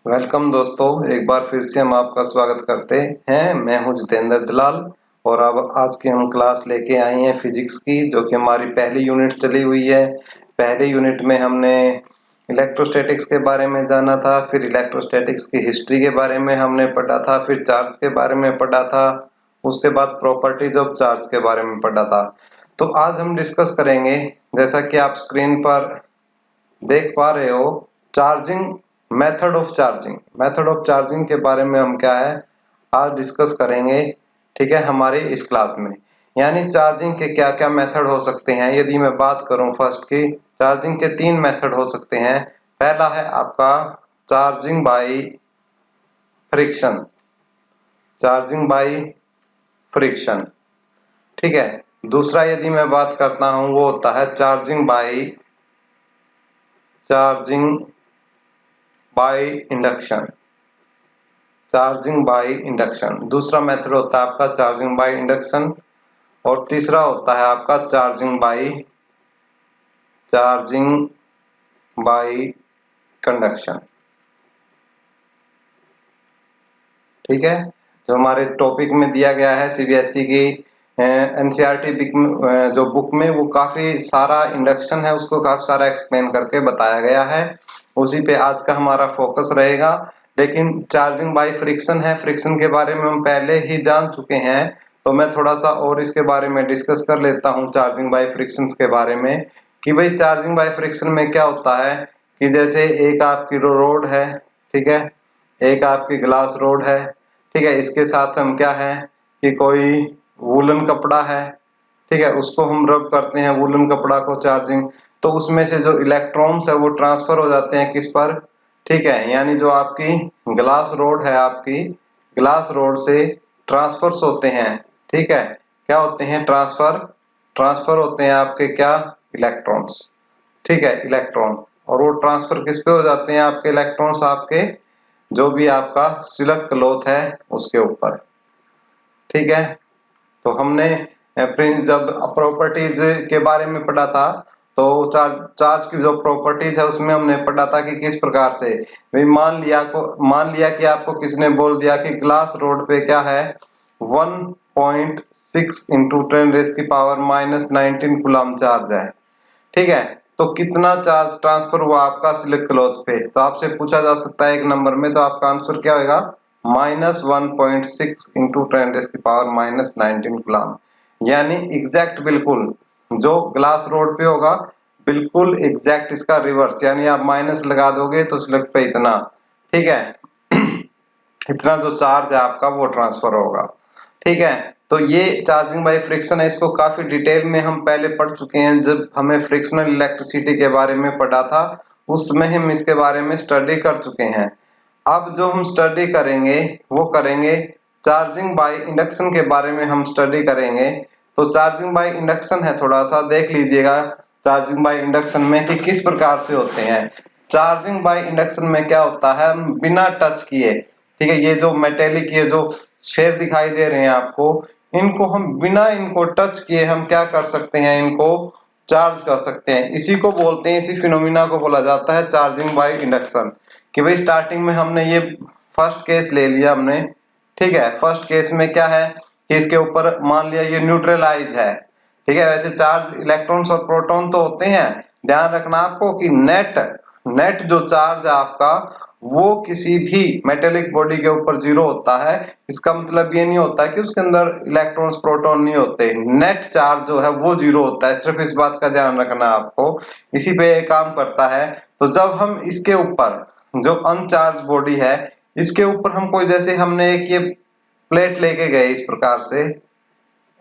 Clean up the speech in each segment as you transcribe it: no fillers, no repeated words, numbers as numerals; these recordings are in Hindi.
वेलकम दोस्तों, एक बार फिर से हम आपका स्वागत करते हैं। मैं हूं जितेंद्र दलाल और अब आज की हम क्लास लेके आए हैं फिजिक्स की, जो कि हमारी पहली यूनिट चली हुई है। पहले यूनिट में हमने इलेक्ट्रोस्टैटिक्स के बारे में जाना था, फिर इलेक्ट्रोस्टैटिक्स की हिस्ट्री के बारे में हमने पढ़ा था, फिर चार्ज के बारे में पढ़ा था, उसके बाद प्रॉपर्टीज ऑफ चार्ज के बारे में पढ़ा था। तो आज हम डिस्कस करेंगे, जैसा कि आप स्क्रीन पर देख पा रहे हो, चार्जिंग मेथड ऑफ चार्जिंग के बारे में हम क्या है आज डिस्कस करेंगे। ठीक है, हमारे इस क्लास में यानी चार्जिंग के क्या क्या मेथड हो सकते हैं। यदि मैं बात करूं फर्स्ट की, चार्जिंग के तीन मेथड हो सकते हैं। पहला है आपका charging by friction, charging by friction. ठीक है, दूसरा यदि मैं बात करता हूं वो होता है charging by induction, charging by induction. दूसरा मेथड होता है आपका चार्जिंग बाय इंडक्शन और तीसरा होता है आपका चार्जिंग बाय कंडक्शन। ठीक है, जो हमारे टॉपिक में दिया गया है सीबीएसई की एनसीईआरटी जो बुक में, वो काफी सारा इंडक्शन है, उसको काफी सारा एक्सप्लेन करके बताया गया है। उसी पे आज का हमारा फोकस रहेगा। लेकिन चार्जिंग बाय फ्रिक्शन है, फ्रिक्शन के बारे में हम पहले ही जान चुके हैं, तो मैं थोड़ा सा और इसके बारे में डिस्कस कर लेता हूँ चार्जिंग बाय फ्रिक्शन के बारे में। कि भाई चार्जिंग बाय फ्रिक्शन में क्या होता है कि जैसे एक आपकी रोड है, ठीक है, एक आपकी ग्लास रोड है, ठीक है, इसके साथ हम क्या है कि कोई वूलन कपड़ा है, ठीक है, उसको हम रब करते हैं वूलन कपड़ा को चार्जिंग, तो उसमें से जो इलेक्ट्रॉन्स है वो ट्रांसफर हो जाते हैं किस पर, ठीक है, यानी जो आपकी ग्लास रोड है, आपकी ग्लास रोड से ट्रांसफर्स होते हैं। ठीक है, क्या होते हैं? ट्रांसफर होते हैं आपके क्या? इलेक्ट्रॉन्स। ठीक है, इलेक्ट्रॉन। और वो ट्रांसफर किस पे हो जाते हैं आपके इलेक्ट्रॉन्स? आपके जो भी आपका सिल्क क्लॉथ है उसके ऊपर। ठीक है, तो हमने जब प्रॉपर्टीज के बारे में पढ़ा था, तो चार्ज की जो प्रॉपर्टीज है उसमें हमने पढ़ा था कि किस प्रकार से भाई मान लिया कि आपको किसने बोल दिया कि ग्लास रोड पे क्या है 1.6 इंटू 10⁻⁻19 कूलम चार्ज है। ठीक है, तो कितना चार्ज ट्रांसफर हुआ आपका सिल्क क्लॉथ पे? तो आपसे पूछा जा सकता है एक नंबर में, तो आपका आंसर क्या होगा? -1.6 इंटू 10⁻⁻19 कूलम। यानी एग्जैक्ट, बिल्कुल जो ग्लास रोड पे होगा बिल्कुल एग्जैक्ट इसका रिवर्स, यानी आप माइनस लगा दोगे तो सिल्क पे इतना, ठीक है, इतना जो चार्ज है आपका वो ट्रांसफर होगा। ठीक है, तो ये चार्जिंग बाय फ्रिक्शन है, इसको काफी डिटेल में हम पहले पढ़ चुके हैं। जब हमें फ्रिक्शनल इलेक्ट्रिसिटी के बारे में पढ़ा था उसमें हम इसके बारे में स्टडी कर चुके हैं। अब जो हम स्टडी करेंगे वो करेंगे चार्जिंग बाय इंडक्शन के बारे में हम स्टडी करेंगे। तो चार्जिंग बाय इंडक्शन है, थोड़ा सा देख लीजिएगा चार्जिंग बाय इंडक्शन में कि किस प्रकार से होते हैं। चार्जिंग बाय इंडक्शन में क्या होता है, हम बिना टच किए, ठीक है, ये जो मेटेलिक, ये जो स्फेयर दिखाई दे रहे हैं आपको, इनको हम बिना इनको टच किए हम क्या कर सकते हैं, इनको चार्ज कर सकते हैं। इसी को बोलते हैं, इसी फिनोमिना को बोला जाता है चार्जिंग बाय इंडक्शन। कि भाई स्टार्टिंग में हमने ये फर्स्ट केस ले लिया हमने, ठीक है, फर्स्ट केस में क्या है कि इसके ऊपर मान लिया ये न्यूट्रलाइज है। ठीक है, वैसे चार्ज इलेक्ट्रॉन्स और प्रोटॉन तो होते हैं, ध्यान रखना आपको कि नेट नेट जो चार्ज है आपका वो किसी भी मेटेलिक बॉडी के ऊपर जीरो होता है। इसका मतलब ये नहीं होता कि उसके अंदर इलेक्ट्रॉन्स प्रोटॉन नहीं होते, नेट चार्ज जो है वो जीरो होता है, सिर्फ इस बात का ध्यान रखना है आपको। इसी पे ये काम करता है। तो जब हम इसके ऊपर जो अनचार्ज बॉडी है इसके ऊपर हम कोई, जैसे हमने एक ये प्लेट लेके गए इस प्रकार से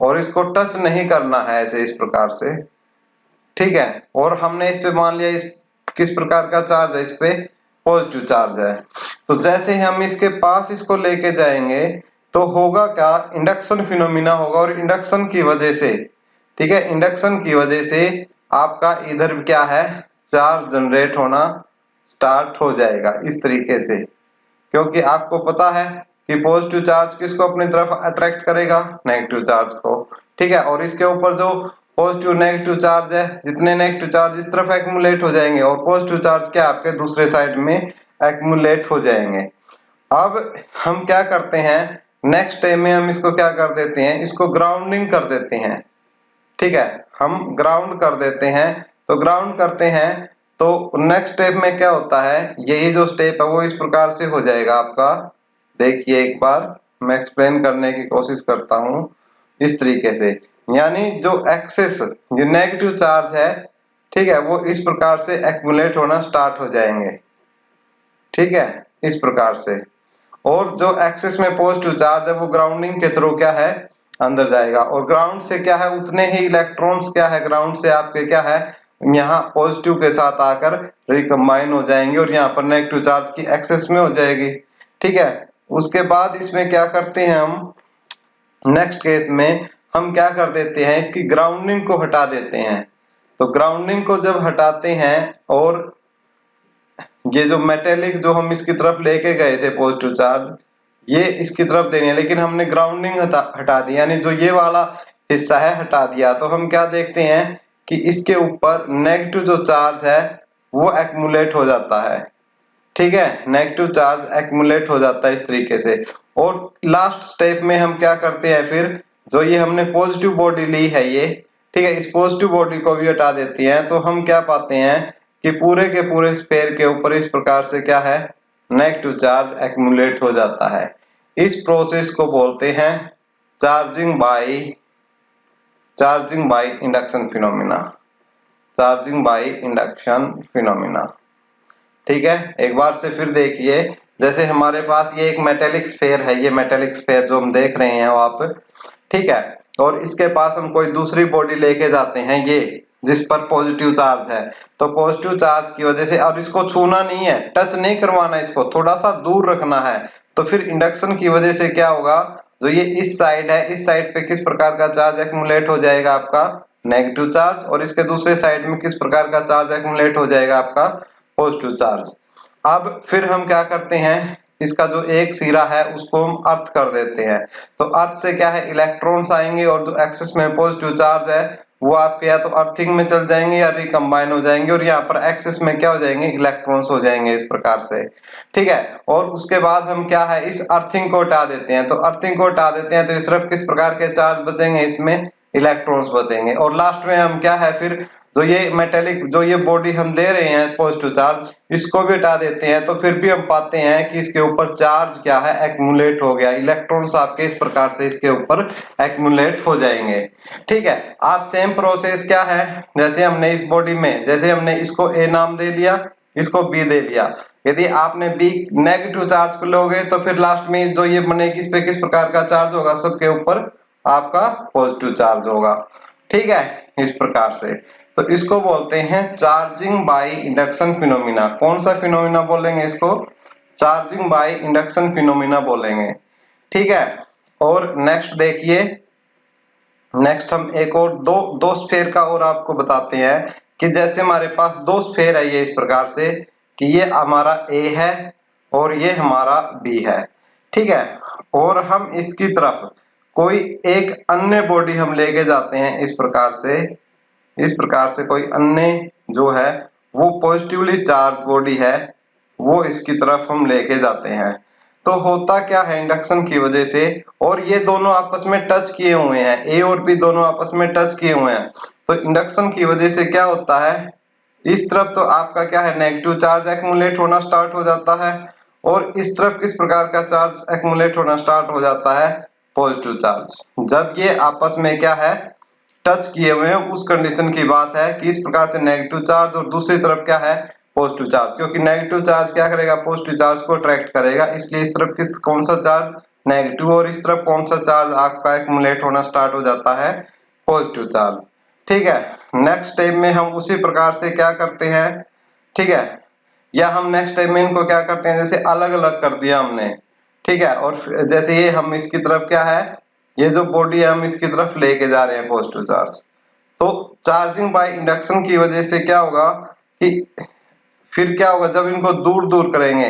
और इसको टच नहीं करना है ऐसे इस प्रकार से, ठीक है, और हमने इस पे मान लिया इस किस प्रकार का चार्ज है, इस पे पॉजिटिव चार्ज है। तो जैसे ही हम इसके पास इसको लेके जाएंगे तो होगा क्या, इंडक्शन फिनोमिना होगा, और इंडक्शन की वजह से, ठीक है, इंडक्शन की वजह से आपका इधर क्या है, चार्ज जनरेट होना स्टार्ट हो जाएगा इस तरीके से। क्योंकि आपको पता है कि पॉजिटिव चार्ज किसको अपनी तरफ अट्रैक्ट करेगा, नेगेटिव चार्ज को। ठीक है, और इसके ऊपर जो पॉजिटिव नेगेटिव चार्ज है, जितने नेगेटिव चार्ज इस तरफ एक्युमुलेट हो जाएंगे और पॉजिटिव चार्ज क्या आपके दूसरे साइड में एक्यूमुलेट हो जाएंगे। अब हम क्या करते हैं, नेक्स्ट स्टेप में हम इसको क्या कर देते हैं, इसको ग्राउंडिंग कर देते हैं। ठीक है, हम ग्राउंड कर देते हैं। तो ग्राउंड करते हैं तो नेक्स्ट स्टेप में क्या होता है, यही जो स्टेप है वो इस प्रकार से हो जाएगा आपका। देखिए एक बार मैं एक्सप्लेन करने की कोशिश करता हूं इस तरीके से, यानी जो एक्सेस जो नेगेटिव चार्ज है, ठीक है, वो इस प्रकार से एक्यूमुलेट होना स्टार्ट हो जाएंगे। ठीक है, इस प्रकार से। और जो एक्सेस में पॉजिटिव चार्ज है वो ग्राउंडिंग के थ्रू क्या है, अंदर जाएगा। और ग्राउंड से क्या है, उतने ही इलेक्ट्रॉन्स क्या है ग्राउंड से आपके क्या है, यहाँ पॉजिटिव के साथ आकर रिकम्बाइन हो जाएंगे और यहाँ पर नेगेटिव चार्ज की एक्सेस में हो जाएगी। ठीक है, उसके बाद इसमें क्या करते हैं हम, नेक्स्ट केस में हम क्या कर देते हैं, इसकी ग्राउंडिंग को हटा देते हैं। तो ग्राउंडिंग को जब हटाते हैं और ये जो मेटेलिक जो हम इसकी तरफ लेके गए थे पॉजिटिव चार्ज, ये इसकी तरफ देने हैं, लेकिन हमने ग्राउंडिंग हटा दी, यानी जो ये वाला हिस्सा है हटा दिया। तो हम क्या देखते हैं कि इसके ऊपर नेगेटिव जो चार्ज है वो एक्यूमुलेट हो जाता है। ठीक है, नेगेटिव चार्ज एक्यूमुलेट हो जाता है इस तरीके से। और लास्ट स्टेप में हम क्या करते हैं, फिर जो ये हमने पॉजिटिव बॉडी ली है ये, ठीक है, इस पॉजिटिव बॉडी को भी हटा देती हैं। तो हम क्या पाते हैं कि पूरे के पूरे स्फीयर के ऊपर इस प्रकार से क्या है, नेगेटिव चार्ज एक्यूमुलेट हो जाता है। इस प्रोसेस को बोलते हैं charging by induction phenomena, charging by induction phenomena. ठीक है, एक बार से फिर देखिए, जैसे हमारे पास ये एक मेटेलिक स्फीयर है, ये मेटेलिक स्फीयर जो हम देख रहे हैं वो आप, ठीक है, और इसके पास हम कोई दूसरी बॉडी लेके जाते हैं ये, जिस पर पॉजिटिव चार्ज है। तो पॉजिटिव चार्ज की वजह से, और इसको छूना नहीं है, टच नहीं करवाना, इसको थोड़ा सा दूर रखना है। तो फिर इंडक्शन की वजह से क्या होगा, जो ये इस साइड है, इस साइड पे किस प्रकार का चार्ज एक्यूमुलेट हो जाएगा, आपका नेगेटिव चार्ज, और इसके दूसरे साइड में किस प्रकार का चार्ज एक्यूमुलेट हो जाएगा, आपका पॉजिटिव चार्ज। अब फिर हम क्या करते हैं, इसका जो एक सिरा है उसको हम अर्थ कर देते हैं। तो अर्थ से क्या है, इलेक्ट्रॉन्स आएंगे और जो एक्सेस में पॉजिटिव चार्ज है वो आपके या तो अर्थिंग में चल जाएंगे या रिकम्बाइन हो जाएंगे, और यहाँ पर एक्सेस में क्या हो जाएंगे, इलेक्ट्रॉन्स हो जाएंगे इस प्रकार से। ठीक है, और उसके बाद हम क्या है, इस अर्थिंग को हटा देते हैं। तो अर्थिंग को हटा देते हैं तो सिर्फ किस प्रकार के चार्ज बचेंगे, इसमें इलेक्ट्रॉन्स बचेंगे। और लास्ट में हम क्या है, फिर जो ये मेटेलिक जो ये बॉडी हम दे रहे हैं पॉजिटिव चार्ज, इसको भी हटा देते हैं। तो फिर भी हम पाते हैं कि इसके ऊपर चार्ज क्या है, एक्यूमुलेट हो गया, इलेक्ट्रॉन्स आपके इस प्रकार से इसके ऊपर एक्यूमुलेट हो जाएंगे। ठीक है, आप सेम प्रोसेस क्या है, जैसे हमने इस बॉडी में, जैसे हमने इसको ए नाम दे दिया, इसको बी दे दिया। यदि आपने बी नेगेटिव चार्ज को लोगे तो फिर लास्ट में जो ये बनेगी इस पे किस प्रकार का चार्ज होगा, सबके ऊपर आपका पॉजिटिव चार्ज होगा। ठीक है, इस प्रकार से। तो इसको बोलते हैं चार्जिंग बाय इंडक्शन फिनोमिना। कौन सा फिनोमिना बोलेंगे इसको, चार्जिंग बाय इंडक्शन फिनोमिना बोलेंगे। ठीक है, और नेक्स्ट देखिए, नेक्स्ट हम एक और दो स्फीयर का और आपको बताते हैं कि जैसे हमारे पास दो स्फीयर है ये इस प्रकार से, कि ये हमारा ए है और ये हमारा बी है। ठीक है, और हम इसकी तरफ कोई एक अन्य बॉडी हम लेके जाते हैं इस प्रकार से, इस प्रकार से कोई अन्य जो है वो पॉजिटिवली चार्ज बॉडी है, वो इसकी तरफ हम लेके जाते हैं। तो होता क्या है, इंडक्शन की वजह से, और ये दोनों आपस में टच किए हुए हैं, ए और बी दोनों आपस में टच किए हुए हैं। तो इंडक्शन की वजह से क्या होता है, इस तरफ तो आपका क्या है, नेगेटिव चार्ज एक्यूमुलेट होना स्टार्ट हो जाता है, और इस तरफ किस प्रकार का चार्ज एक्यूमुलेट होना स्टार्ट हो जाता है, पॉजिटिव चार्ज। जब ये आपस में क्या है, टच किए हुए हैं, उस कंडीशन की बात है कि इस प्रकार से नेगेटिव चार्ज और दूसरी तरफ क्या है, पॉजिटिव चार्ज, क्योंकि नेगेटिव चार्ज क्या करेगा, पॉजिटिव चार्ज को अट्रैक्ट करेगा, इसलिए इस तरफ किस कौन सा चार्ज, नेगेटिव, और इस तरफ कौन सा चार्ज आपका एक्यूमुलेट होना स्टार्ट हो जाता है, पॉजिटिव चार्ज। ठीक है, नेक्स्ट स्टेप में हम उसी प्रकार से क्या करते हैं, ठीक है, या हम नेक्स्ट स्टेप में इनको क्या करते हैं, जैसे अलग अलग कर दिया हमने। ठीक है, और जैसे ये हम इसकी तरफ क्या है, ये जो बॉडी है हम इसकी तरफ लेके जा रहे हैं पॉजिटिव चार्ज। तो चार्जिंग बाय इंडक्शन की वजह से क्या होगा कि फिर क्या होगा, जब इनको दूर दूर करेंगे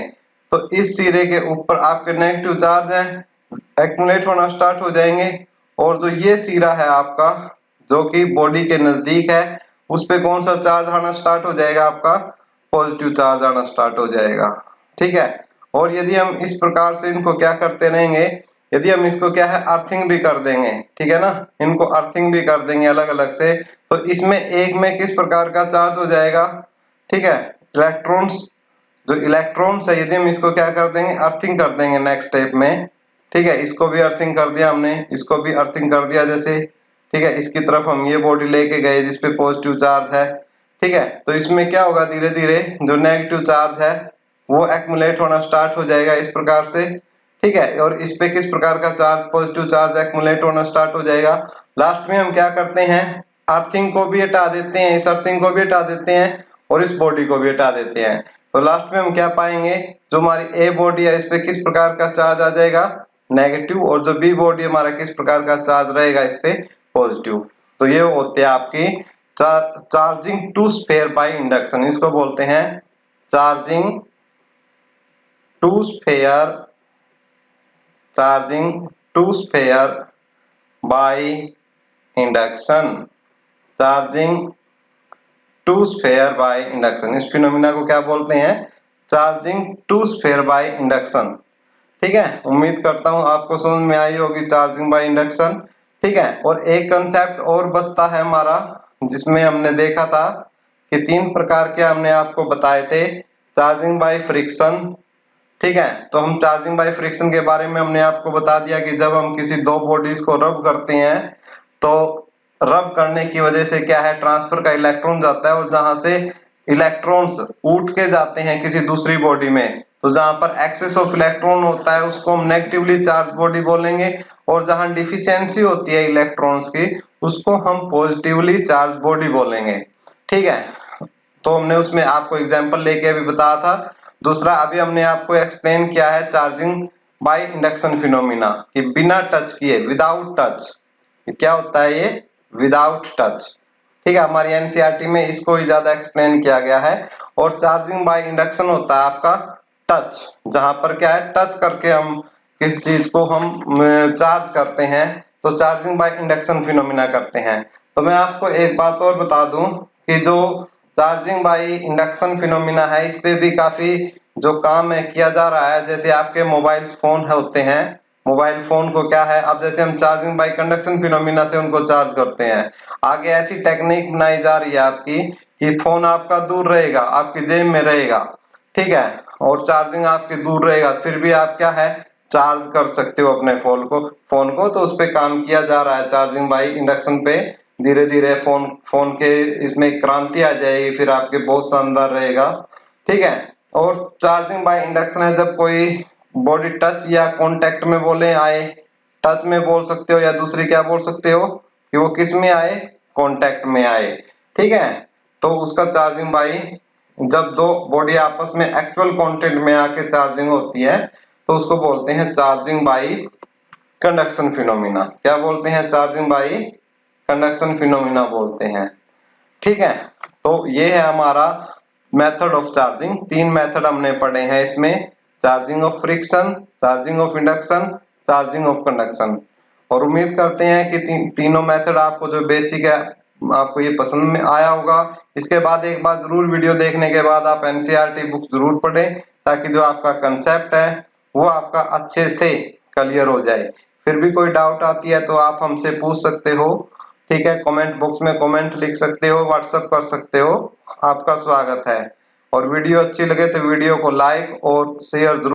तो इस सिरे के ऊपर आपके नेगेटिव चार्ज है एक्यूमुलेट होना स्टार्ट हो जाएंगे, और जो ये सिरा है आपका जो कि बॉडी के नजदीक है, उस पे कौन सा चार्ज आना स्टार्ट हो जाएगा, आपका पॉजिटिव चार्ज आना स्टार्ट हो जाएगा। ठीक है। और यदि हम इस प्रकार से इनको क्या करते रहेंगे, यदि हम इसको क्या है अर्थिंग भी कर देंगे, ठीक है ना, इनको अर्थिंग भी कर देंगे अलग अलग से, तो इसमें एक में किस प्रकार का चार्ज हो जाएगा, ठीक है, इलेक्ट्रॉन्स, जो इलेक्ट्रॉन्स है यदि हम इसको क्या कर देंगे अर्थिंग कर देंगे नेक्स्ट स्टेप में, ठीक है, इसको भी अर्थिंग कर दिया हमने, इसको भी अर्थिंग कर दिया जैसे, ठीक है, इसकी तरफ हम ये बॉडी लेके गए जिसपे पॉजिटिव चार्ज है, ठीक है, तो इसमें क्या होगा धीरे धीरे जो नेगेटिव चार्ज है वो एक्युमुलेट होना स्टार्ट हो जाएगा इस प्रकार से, ठीक है, और इस पे किस प्रकार का चार्ज, पॉजिटिव चार्ज एक्युमुलेट होना स्टार्ट हो जाएगा। लास्ट में हम क्या करते हैं, अर्थिंग को भी हटा देते हैं, इस अर्थिंग को भी हटा देते हैं और इस बॉडी को भी हटा देते हैं, तो लास्ट में हम क्या पाएंगे, जो हमारी ए बॉडी है इस पे किस प्रकार का चार्ज आ जाएगा नेगेटिव, और जो बी बॉडी हमारा किस प्रकार का चार्ज रहेगा इस पे पॉजिटिव। तो ये होते हैं आपकी charging two sphere by induction, इसको बोलते हैं charging two sphere, charging two sphere by induction, charging two sphere by induction, इस फिनोमिना को क्या बोलते हैं, charging two sphere by induction. ठीक है, उम्मीद करता हूं आपको समझ में आई होगी चार्जिंग बाय इंडक्शन। ठीक है, और एक कंसेप्ट और बचता है हमारा जिसमें हमने देखा था कि तीन प्रकार के हमने आपको बताए थे, चार्जिंग बाय फ्रिक्शन। ठीक है, तो हम चार्जिंग बाय फ्रिक्शन के बारे में हमने आपको बता दिया कि जब हम किसी दो बॉडीज को रब करते हैं तो रब करने की वजह से क्या है, ट्रांसफर का इलेक्ट्रॉन जाता है और जहां से इलेक्ट्रॉन्स उठ के जाते हैं किसी दूसरी बॉडी में, तो जहां पर एक्सेस ऑफ इलेक्ट्रॉन होता है उसको हम नेगेटिवली चार्ज बॉडी बोलेंगे, और जहां डिफिशियंसी होती है इलेक्ट्रॉन्स की उसको हम पॉजिटिवली चार्ज बॉडी बोलेंगे। ठीक है, तो हमने उसमें आपको एग्जांपल लेके अभी बताया था। दूसरा अभी हमने आपको एक्सप्लेन किया है चार्जिंग बाय इंडक्शन फिनोमिना कि बिना टच किए, विदाउट टच, क्या होता है ये, विदाउट टच। ठीक है, हमारी एनसीईआरटी में इसको ही ज्यादा एक्सप्लेन किया गया है। और चार्जिंग बाय इंडक्शन होता है आपका टच, जहां पर क्या है टच करके हम किसी चीज को हम चार्ज करते हैं, तो चार्जिंग बाय इंडक्शन फिनोमिना करते हैं। तो मैं आपको एक बात और बता दूं कि जो चार्जिंग बाय इंडक्शन फिनोमिना है इस पे भी काफी जो काम है किया जा रहा है। जैसे आपके मोबाइल फोन होते हैं, मोबाइल फोन को क्या है, अब जैसे हम चार्जिंग बाय कंडक्शन फिनोमिना से उनको चार्ज करते हैं, आगे ऐसी टेक्निक बनाई जा रही है आपकी कि फोन आपका दूर रहेगा, आपकी जेब में रहेगा, ठीक है, और चार्जिंग आपकी दूर रहेगा, फिर भी आप क्या है चार्ज कर सकते हो अपने फोन को। तो उस पे काम किया जा रहा है चार्जिंग बाय इंडक्शन पे। धीरे धीरे फोन फोन के इसमें क्रांति आ जाएगी, फिर आपके बहुत शानदार रहेगा। ठीक है, और चार्जिंग बाय इंडक्शन है जब कोई बॉडी टच या कांटेक्ट में बोले आए, टच में बोल सकते हो या दूसरी क्या बोल सकते हो कि वो किस में आए, कांटेक्ट में आए। ठीक है, तो उसका चार्जिंग बाय, जब दो बॉडी आपस में एक्चुअल कांटेक्ट में आके चार्जिंग होती है तो उसको बोलते हैं चार्जिंग बाय कंडक्शन फिनोमिना। क्या बोलते हैं, चार्जिंग बाय कंडक्शन फिनोमिना बोलते हैं। ठीक है, तो ये है हमारा मेथड ऑफ चार्जिंग। तीन मेथड हमने पढ़े हैं इसमें, charging of friction, charging of induction, charging of conduction. और उम्मीद करते हैं कि तीनों मेथड आपको जो बेसिक है आपको ये पसंद में आया होगा। इसके बाद एक बार जरूर वीडियो देखने के बाद आप एनसीईआरटी बुक जरूर पढ़ें, ताकि जो आपका कंसेप्ट है वो आपका अच्छे से क्लियर हो जाए। फिर भी कोई डाउट आती है तो आप हमसे पूछ सकते हो, ठीक है, कमेंट बॉक्स में कमेंट लिख सकते हो, व्हाट्सएप कर सकते हो, आपका स्वागत है। और वीडियो अच्छी लगे तो वीडियो को लाइक और शेयर जरूर